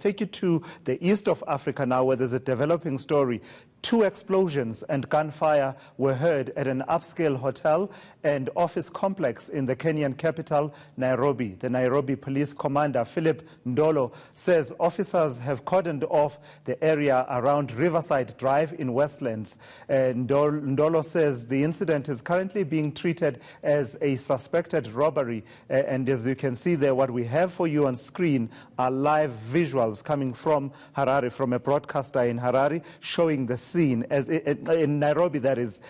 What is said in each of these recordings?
Take you to the east of Africa now, where there's a developing story. 2 explosions and gunfire were heard at an upscale hotel and office complex in the Kenyan capital, Nairobi. The Nairobi police commander, Philip Ndolo, says officers have cordoned off the area around Riverside Drive in Westlands. Ndolo says the incident is currently being treated as a suspected robbery. And as you can see there, what we have for you on screen are live visuals coming from Harare, from a broadcaster in Harare, showing the scene as in Nairobi, that is,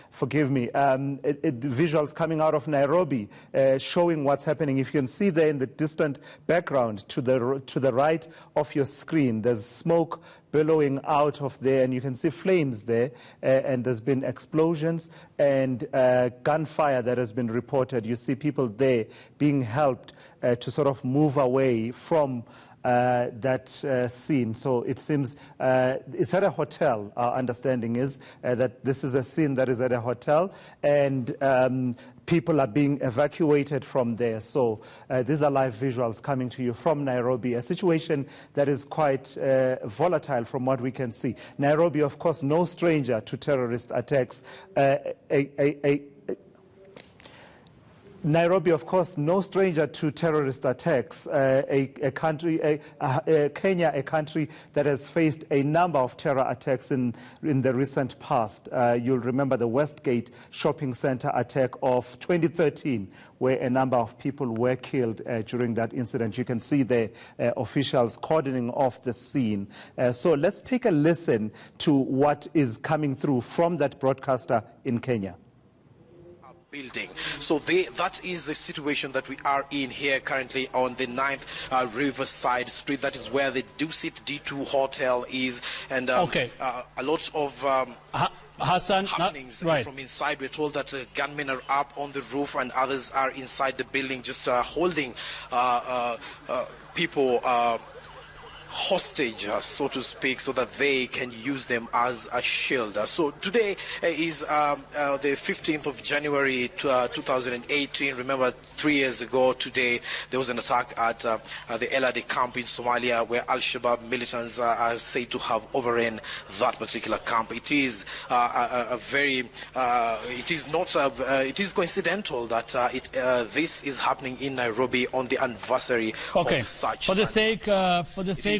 forgive me, visuals coming out of Nairobi showing what's happening. If you can see there in the distant background to the right of your screen, there's smoke billowing out of there, and you can see flames there, and there's been explosions and gunfire that has been reported. You see people there being helped to sort of move away from that scene. So it seems it's at a hotel. Our understanding is that this is a scene that is at a hotel, and people are being evacuated from there. So these are live visuals coming to you from Nairobi, a situation that is quite volatile from what we can see. Nairobi, of course, no stranger to terrorist attacks. Nairobi, of course, no stranger to terrorist attacks. Kenya, a country that has faced a number of terror attacks in the recent past. You'll remember the Westgate shopping center attack of 2013, where a number of people were killed during that incident. You can see the officials cordoning off the scene. So let's take a listen to what is coming through from that broadcaster in Kenya. Building. So that is the situation that we are in here currently on the 9th Riverside Street. That is where the Dusit D2 Hotel is, and a lot of Hassan, happenings right. From inside. We're told that gunmen are up on the roof and others are inside the building, just holding people hostage, so to speak, so that they can use them as a shield. So today is the 15th of January 2018. Remember, 3 years ago today, there was an attack at the LRD camp in Somalia, where Al-Shabaab militants are said to have overrun that particular camp. It is it is coincidental that this is happening in Nairobi on the anniversary of such. For the sake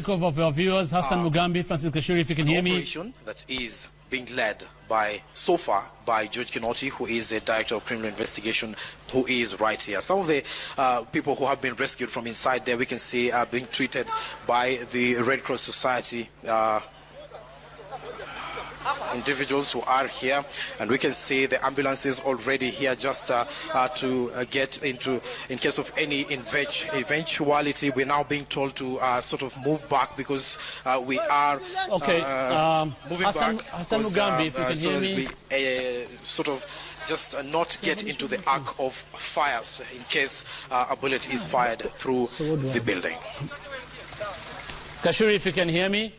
of our viewers, Hassan Mugambi, Francis Kashuri, if you can hear me. Operation that is being led by, so far, by George Kinoti, who is the Director of Criminal Investigation, who is right here. Some of the people who have been rescued from inside there, we can see are being treated by the Red Cross Society individuals who are here, and we can see the ambulances already here just to get into, in case of any eventuality. We're now being told to sort of move back because we are moving back. Hassan Mugambi, if you can hear me. We sort of just not get into the arc of fires in case a bullet is fired through the building. Kashuri, if you can hear me.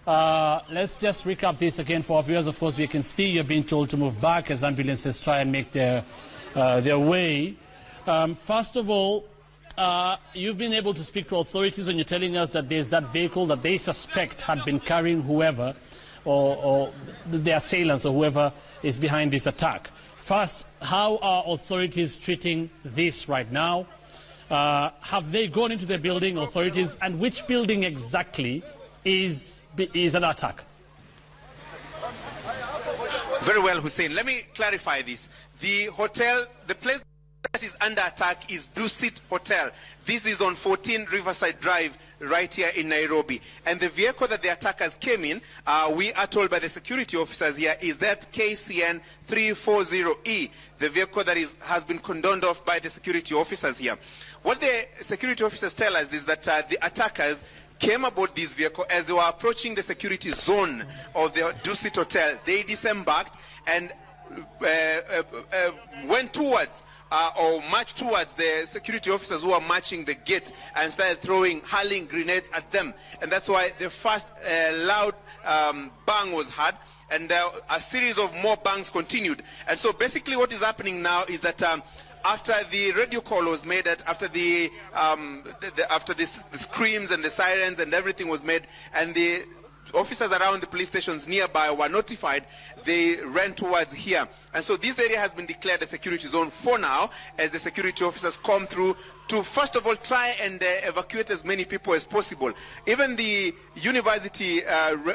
Let's just recap this again for our viewers. Of course, we can see you're being told to move back as ambulances try and make their way. First of all, you've been able to speak to authorities when you're telling us that there's that vehicle that they suspect had been carrying whoever, or the assailants or whoever is behind this attack. First, how are authorities treating this right now? Have they gone into the building, authorities, and which building exactly is an attack? Very well, Hussein. Let me clarify this. The hotel, the place that is under attack is Dusit Hotel. This is on 14 Riverside Drive, right here in Nairobi. And the vehicle that the attackers came in, we are told by the security officers here, is that KCN 340E, the vehicle that has been condoned off by the security officers here. What the security officers tell us is that the attackers came aboard this vehicle as they were approaching the security zone of the Dusit Hotel. They disembarked and went towards or marched towards the security officers who were marching the gate and started hurling grenades at them. And that's why the first loud bang was heard, and a series of more bangs continued. And so basically what is happening now is that after the radio call was made, after the screams and the sirens and everything was made, and the officers around the police stations nearby were notified, they ran towards here. And so this area has been declared a security zone for now, as the security officers come through to first of all try and evacuate as many people as possible. Even the university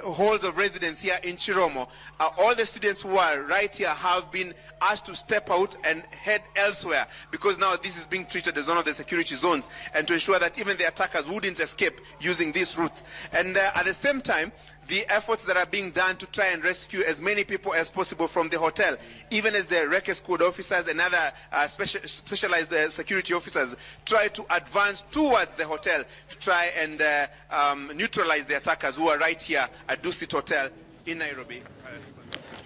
halls of residence here in Chiromo, all the students who are right here have been asked to step out and head elsewhere, because now this is being treated as one of the security zones, and to ensure that even the attackers wouldn't escape using these routes. And at the same time, the efforts that are being done to try and rescue as many people as possible from the hotel, even as the Wrecking Squad officers and other specialized security officers try to advance towards the hotel to try and neutralize the attackers who are right here at Dusit Hotel in Nairobi.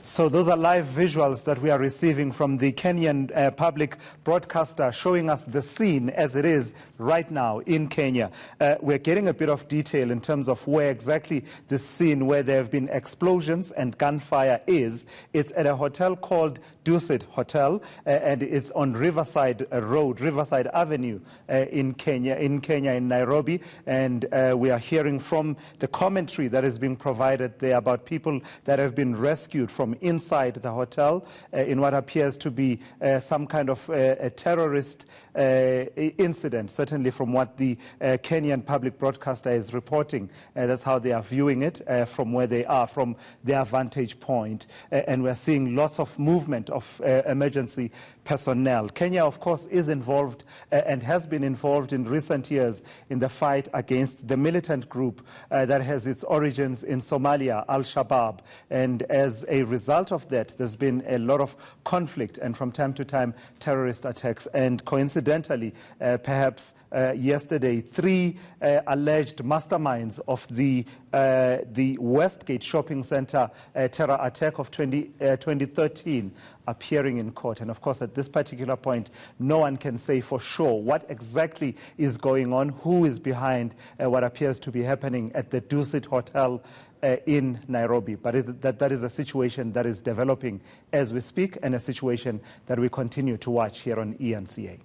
So those are live visuals that we are receiving from the Kenyan public broadcaster, showing us the scene as it is right now in Kenya. We're getting a bit of detail in terms of where exactly the scene where there have been explosions and gunfire is. It's at a hotel called Dusit Hotel, and it's on Riverside Road, Riverside Avenue in Kenya, in Nairobi. And we are hearing from the commentary that is being provided there about people that have been rescued from inside the hotel in what appears to be some kind of a terrorist incident, certainly from what the Kenyan public broadcaster is reporting. That's how they are viewing it from where they are, from their vantage point. And we're seeing lots of movement of emergency personnel. Kenya, of course, is involved and has been involved in recent years in the fight against the militant group that has its origins in Somalia, Al-Shabaab. And as a result of that, there's been a lot of conflict and from time to time terrorist attacks. And coincidentally, perhaps yesterday, 3 alleged masterminds of the Westgate shopping center terror attack of 2013 appearing in court. And of course, at this particular point, no one can say for sure what exactly is going on, who is behind what appears to be happening at the Dusit Hotel in Nairobi. But that is a situation that is developing as we speak, and a situation that we continue to watch here on ENCA.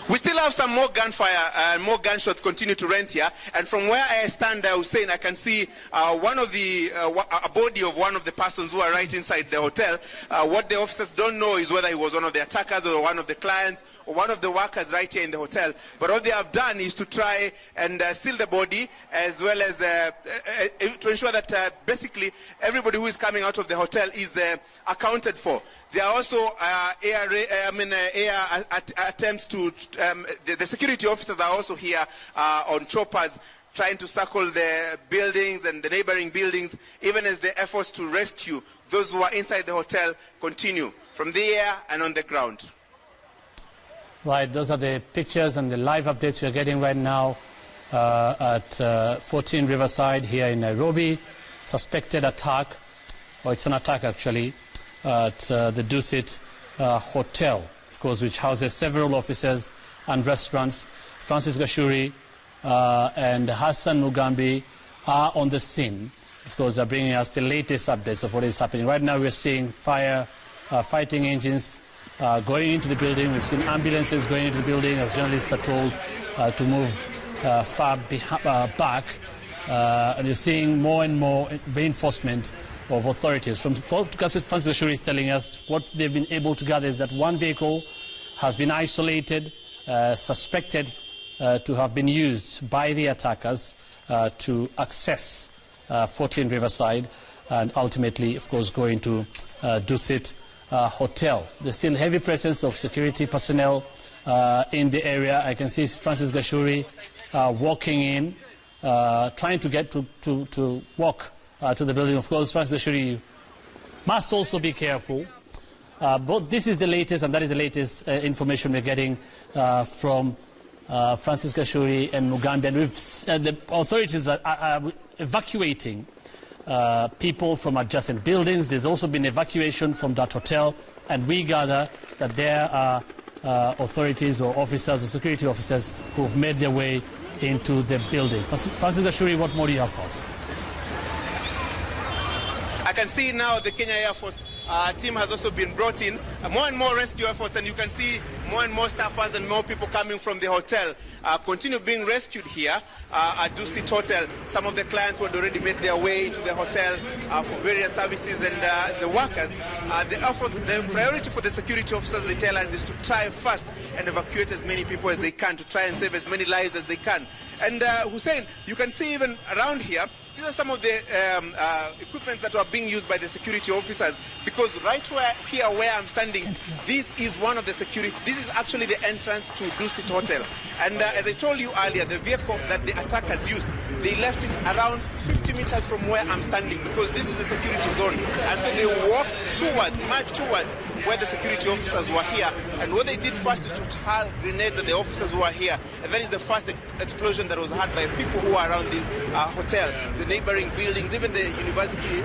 We still have some more gunfire and more gunshots continue to rent here. And from where I stand, Hussein, I can see a body of one of the persons who are right inside the hotel. What the officers don't know is whether he was one of the attackers or one of the clients or one of the workers right here in the hotel. But what they have done is to try and seal the body, as well as to ensure that basically everybody who is coming out of the hotel is accounted for. There are also air attempts to, the security officers are also here on choppers trying to circle the buildings and the neighboring buildings, even as the efforts to rescue those who are inside the hotel continue from the air and on the ground. Right, those are the pictures and the live updates we are getting right now at 14 Riverside here in Nairobi. Suspected attack, or it's an attack actually, at the Dusit Hotel, of course, which houses several offices and restaurants. Francis Gashuri and Hassan Mugambi are on the scene. Of course, they're bringing us the latest updates of what is happening. Right now we're seeing fighting engines going into the building. We've seen ambulances going into the building, as journalists are told to move far back. And you're seeing more and more reinforcement of authorities. From Francis Gashuri is telling us what they've been able to gather is that one vehicle has been isolated, suspected to have been used by the attackers to access 14 Riverside and ultimately, of course, go into Dusit Hotel. There's still heavy presence of security personnel in the area. I can see Francis Gashuri walking in, trying to get to walk to the building. Of course, Francis Gashuri must also be careful. But this is the latest, and that is the latest information we're getting from Francis Gashuri and Mugambi. And the authorities are evacuating people from adjacent buildings. There's also been evacuation from that hotel, and we gather that there are authorities or officers or security officers who've made their way into the building. Francis Gashuri, what more do you have for us? I can see now the Kenya Air Force team has also been brought in. More and more rescue efforts, and you can see more and more staffers and more people coming from the hotel continue being rescued here at Dusit Hotel. Some of the clients who had already made their way to the hotel for various services, and the workers. The priority for the security officers, they tell us, is to try first and evacuate as many people as they can, to try and save as many lives as they can. And Hussein, you can see even around here, these are some of the equipments that are being used by the security officers, because right here where I'm standing, this is one of the security. This is actually the entrance to Dusit Hotel. And as I told you earlier, the vehicle that the attackers used, they left it around 50 meters from where I'm standing, because this is the security zone. And so they walked marched towards where the security officers were here. And what they did first is to hurl grenades at the officers who are here. And that is the first explosion that was had by people who are around this hotel. The neighboring buildings, even the university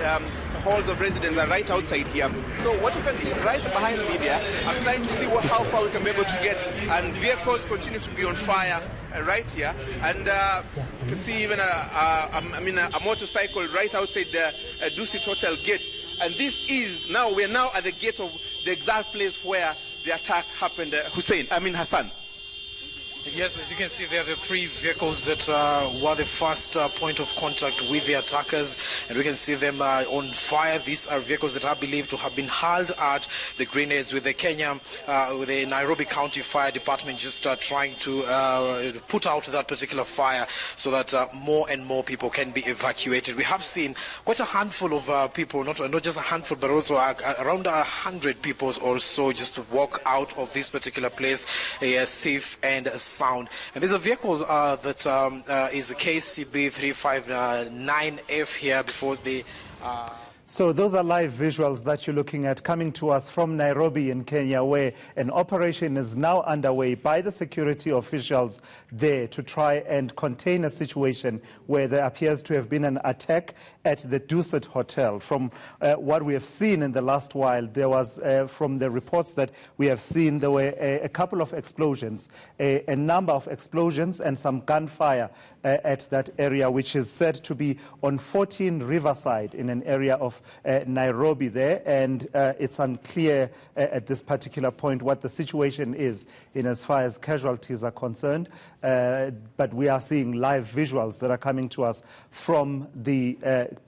halls of residence are right outside here. So what you can see right behind me there, I'm trying to see how far we can be able to get, and vehicles continue to be on fire right here. And you can see even a motorcycle right outside the Dusit Hotel gate. And this is we're now at the gate of the exact place where the attack happened, Hassan. Yes, as you can see there, the three vehicles that were the first point of contact with the attackers, and we can see them on fire. These are vehicles that are believed to have been hurled at the grenades, with the Kenyan, with the Nairobi County Fire Department just trying to put out that particular fire so that more and more people can be evacuated. We have seen quite a handful of people, not just a handful, but also around 100 people or so just walk out of this particular place safe and sound. And there's a vehicle that is a KCB 359F here before the... So those are live visuals that you're looking at coming to us from Nairobi in Kenya, where an operation is now underway by the security officials there to try and contain a situation where there appears to have been an attack at the Dusit Hotel. From what we have seen in the last while, there was, from the reports that we have seen, there were a couple of explosions, a number of explosions and some gunfire at that area, which is said to be on 14 Riverside in an area of Nairobi there, and it's unclear at this particular point what the situation is in as far as casualties are concerned, but we are seeing live visuals that are coming to us from the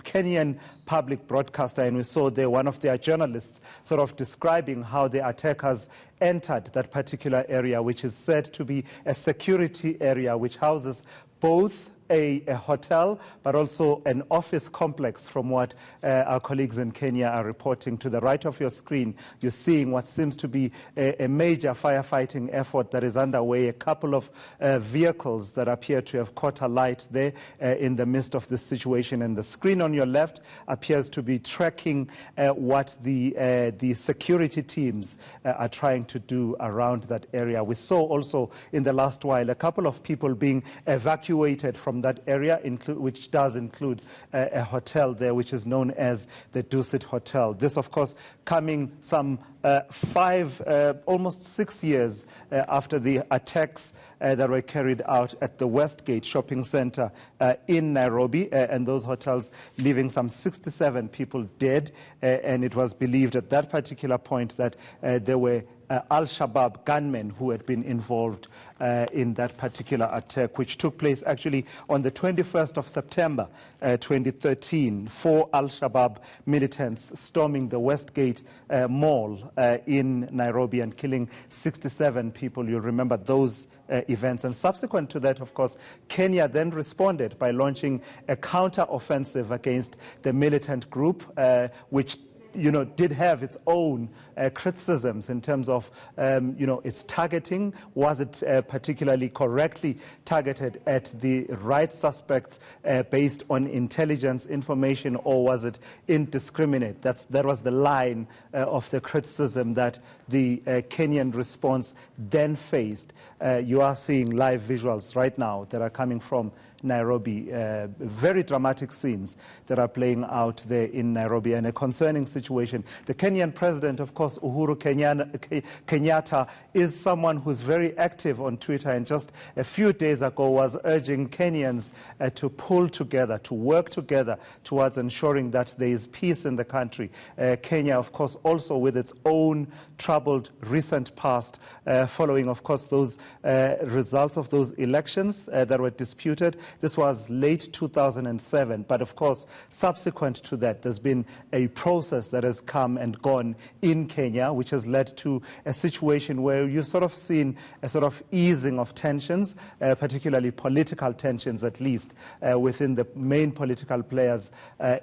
Kenyan public broadcaster, and we saw there one of their journalists sort of describing how the attackers entered that particular area, which is said to be a security area which houses both a hotel, but also an office complex, from what our colleagues in Kenya are reporting. To the right of your screen, you're seeing what seems to be a major firefighting effort that is underway. A couple of vehicles that appear to have caught alight there in the midst of this situation. And the screen on your left appears to be tracking what the security teams are trying to do around that area. We saw also in the last while a couple of people being evacuated from that area, which does include a hotel there, which is known as the Dusit Hotel. This, of course, coming some almost 6 years after the attacks that were carried out at the Westgate shopping center in Nairobi, and those hotels leaving some 67 people dead. And it was believed at that particular point that there were Al-Shabaab gunmen who had been involved in that particular attack, which took place actually on the 21st of September 2013. 4 Al-Shabaab militants storming the Westgate Mall in Nairobi and killing 67 people. You remember those events. And subsequent to that, of course, Kenya then responded by launching a counter-offensive against the militant group, which did have its own criticisms in terms of, its targeting. Was it particularly correctly targeted at the right suspects based on intelligence information, or was it indiscriminate? That was the line of the criticism that the Kenyan response then faced. You are seeing live visuals right now that are coming from Nairobi. Very dramatic scenes that are playing out there in Nairobi, and a concerning situation. The Kenyan president, of course, Uhuru Kenyatta, is someone who's very active on Twitter, and just a few days ago was urging Kenyans to pull together, to work together towards ensuring that there is peace in the country. Kenya, of course, also with its own troubled recent past, following, of course, those results of those elections that were disputed. This was late 2007, but of course, subsequent to that, there's been a process that has come and gone in Kenya, which has led to a situation where you've sort of seen a sort of easing of tensions, particularly political tensions, at least, within the main political players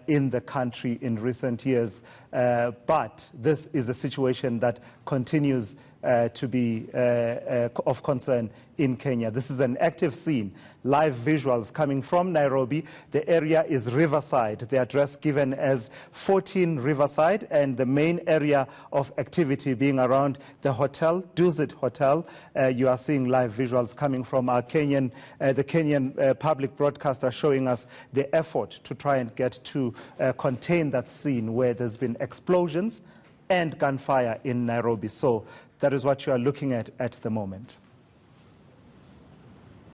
in the country in recent years. But this is a situation that continues to be of concern in Kenya. This is an active scene. Live visuals coming from Nairobi. The area is Riverside, the address given as 14 Riverside, and the main area of activity being around the hotel, Dusit Hotel. You are seeing live visuals coming from our Kenyan, the Kenyan public broadcaster, showing us the effort to try and get to contain that scene where there's been explosions and gunfire in Nairobi. So that is what you are looking at the moment.